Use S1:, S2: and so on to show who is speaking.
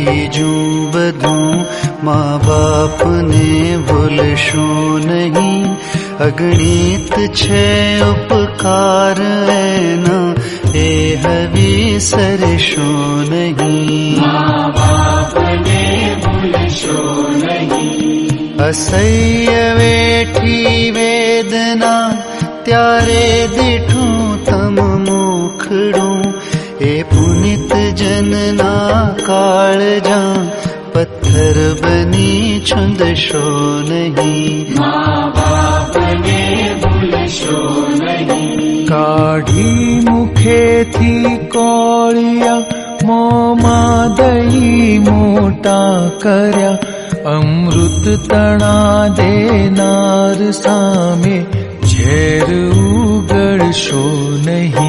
S1: बीजूं बधूं माँ बाप ने भूलशो नहीं। अगणित छे उपकार एना ए विसरशो नहीं।
S2: माँ बाप ने भूलशो नहीं।
S1: असह्य वेठी वेदना त्यारे दीठूं तम मोखड़ूं। ए पुनित जनना काळजा पत्थर बनी छुंदशो नहीं।
S2: माँ बाप ने भूलशो नहीं।
S3: काढ़ी मुखे थी कोळिया मोमा दही मोटा कर्या। अमृत तणा देनार सामे झेर उगड़शो नहीं।